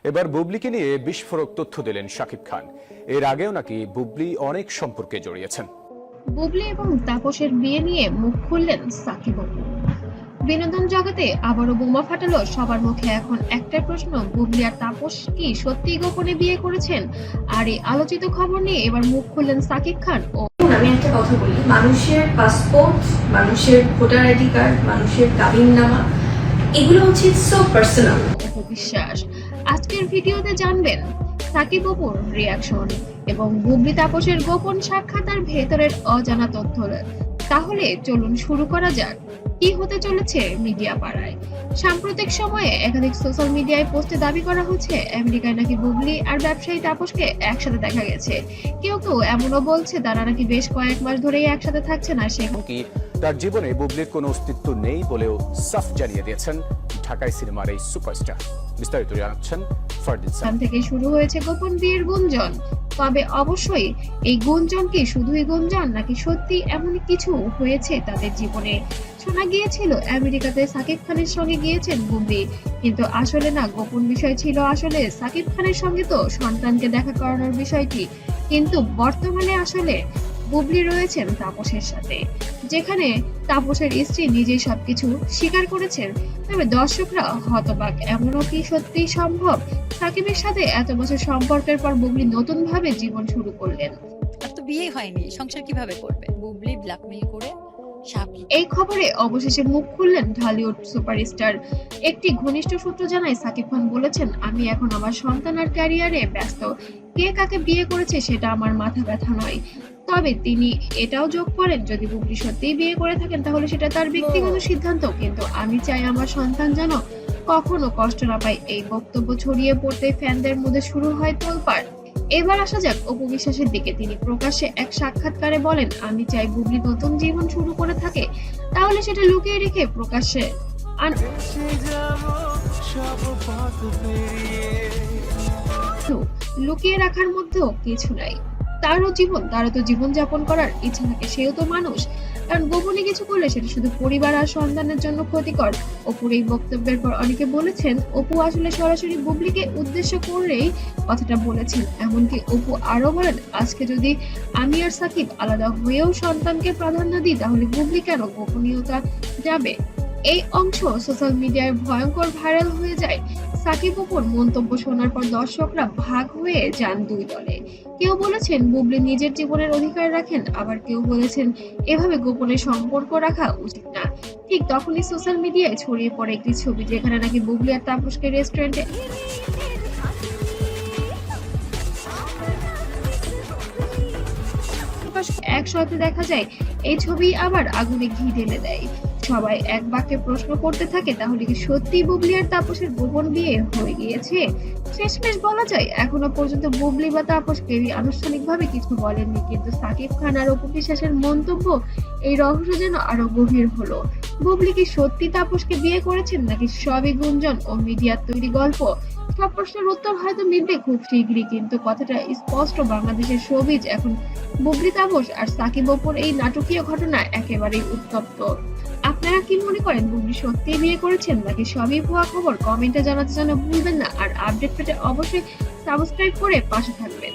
এবার বুবলিকে নিয়ে বিস্ফোরক তথ্য দিলেন শাকিব খান। এর আগেও নাকি বুবলি অনেক সম্পর্কে জড়িয়েছেন। বুবলি এবং তাপসের বিয়ে নিয়ে মুখ খুললেন সাকিব অপু। বিনোদন জগতে আবারও বোমা ফাটালো সবার মুখে। এখন একটাই প্রশ্ন, বুবলি আর তাপস কি সত্যিই গোপনে বিয়ে করেছেন? আর এই আলোচিত খবর নিয়ে এবার মুখ খুললেন সাকিব খান ও আমি একটা কথা বলি, মানুষের পাসপোর্ট, মানুষের ভোটার আইডি কার্ড, মানুষের কাবিননামা, এগুলো হচ্ছে সো পার্সোনাল। অপু বিশ্বাস। আজকের ভিডিওতে জানবেন সাকিব অপুর রিয়াকশন এবং বুবলি তাপসের গোপন সাক্ষাৎ আর ভেতরের অজানা তথ্য। তাহলে চলুন শুরু করা যাক। কি হতে চলেছে মিডিয়া পাড়ায়? সাম্প্রতিক সময়ে একাধিক সোশ্যাল মিডিয়ায় পোস্টে দাবি করা হচ্ছে আমেরিকায় নাকি বুবলি আর ব্যবসায়ী তাপসকে একসাথে দেখা গেছে। কেউ কেউ এমনও বলছে তারা নাকি বেশ কয়েক মাস ধরেই একসাথে থাকছে না। সে কি তার জীবনে বুবলির কোনো অস্তিত্ব নেই বলেও সাফ জানিয়ে দিয়েছেন ঢাকাই সিনেমার এই সুপারস্টার। বিস্তারিত জানাচ্ছেন ফারদিন এখান থেকে শুরু হয়েছে গোপন বিয়ের গুঞ্জন। তবে অবশ্যই এই গুঞ্জন কি শুধুই গুঞ্জন, নাকি সত্যি এমন কিছু হয়েছে তাদের জীবনে? শোনা গিয়েছিল আমেরিকাতে সাকিব খানের সঙ্গে গিয়েছেন বুবলি, কিন্তু আসলে না, গোপন বিষয় ছিল আসলে সাকিব খানের সঙ্গে তো সন্তানকে দেখা করানোর বিষয়টি। কিন্তু বর্তমানে আসলে বুবলি রয়েছেন তাপসের সাথে, যেখানে তাপসের স্ত্রী নিজেই সবকিছু স্বীকার করেছেন। তবে দর্শকরা হতবাক, এমনও কি সত্যি সম্ভব? সাকিবের সাথে এত বছর সম্পর্কের পর বুবলি নতুন ভাবে জীবন শুরু করলেন। আর তো বিয়ে হয়নি, সংসার কিভাবে করবে? বুবলি ব্ল্যাকমেইল করে এই খবরে অবশেষে মুখ খুললেন ঢালিউড সুপারস্টার। একটি ঘনিষ্ঠ সূত্র জানায় সাকিব খান বলেছেন, আমি এখন আমার সন্তান আর ক্যারিয়ারে ব্যস্ত। কে কাকে বিয়ে করেছে সেটা আমার মাথা ব্যথা নয়। তবে তিনি এটাও যোগ করেন, যদি বুবলি সত্যিই বিয়ে করে থাকেন তাহলে সেটা তার ব্যক্তিগত সিদ্ধান্ত, কিন্তু আমি চাই আমার সন্তান যেন কখনো কষ্ট না পায়। এই বক্তব্য ছড়িয়ে পড়তে ফ্যানদের মধ্যে শুরু হয় তোলপাড়। এবার আসা যাক অপু বিশ্বাসের দিকে। তিনি প্রকাশ্যে এক সাক্ষাৎকারে বলেন, আমি চাই বুবলি নতুন জীবন শুরু করে থাকে, তাহলে সেটা লুকিয়ে রেখে প্রকাশ্যে লুকিয়ে রাখার মধ্যেও কিছু নাই। তারও জীবন, তারও তো জীবন যাপন করার ইচ্ছা থাকে, সেও তো মানুষ। কারণ গোপনে কিছু করলে সেটা শুধু পরিবার আর সন্তানের জন্য ক্ষতিকর। অপুর এই বক্তব্যের পর অনেকে বলেছেন অপু আসলে সরাসরি বুবলিকে উদ্দেশ্য করেই কথাটা বলেছেন। এমনকি অপু আরো বলেন, আজকে যদি আমি আর সাকিব আলাদা হয়েও সন্তানকে প্রাধান্য দিই তাহলে বুবলি কেন গোপনীয়তা যাবে? এই অংশ সোশ্যাল মিডিয়ায় ভয়ঙ্কর ভাইরাল হয়ে যায়। সাকিব অপুর মন্তব্য শোনার পর দর্শকরা ভাগ হয়ে যান দুই দলে। কেউ বলেছেন বুবলি নিজের জীবনের অধিকার রাখেন, আবার কেউ বলেছেন এভাবে গোপনে সম্পর্ক রাখা উচিত না। ঠিক তখনই সোশ্যাল মিডিয়ায় ছড়িয়ে পড়ে একটি ছবি, যেখানে নাকি বুবলি আর তাপসকে রেস্টুরেন্টে একসাথে দেখা যায়। এই ছবি আবার আগুনে ঘি ঢেলে দেয়। সবাই এক বাক্যে প্রশ্ন করতে থাকে, তাহলে কি সত্যি বুবলি আর তাপসের গোপন বিয়ে হয়ে গিয়েছে? শেষমেশ বলা যায় এখনো পর্যন্ত বুবলি বা তাপস কেউই আনুষ্ঠানিকভাবে কিছু বলেননি, কিন্তু সাকিব খান আর অপু বিশ্বাসের মন্তব্য এই রহস্য যেন আরো গভীর হলো। বুবলি কি সত্যি তাপসকে বিয়ে করেছেন, নাকি সবই গুঞ্জন ও মিডিয়ার তৈরি গল্প? সব প্রশ্নের উত্তর হয়তো মিলবে খুব শীঘ্রই, কিন্তু কথাটা স্পষ্ট, বাংলাদেশের শোবিজ এখন বুবলি তাপস আর সাকিব অপুর এই নাটকীয় ঘটনা একেবারেই উত্তপ্ত। আপনারা কি মনে করেন, বুবলি সত্যিই বিয়ে করেছেন নাকি সবই ভুয়া খবর? কমেন্টে জানাতে ভুলবেন না। আর আপডেট পেতে অবশ্যই সাবস্ক্রাইব করে পাশে থাকবেন।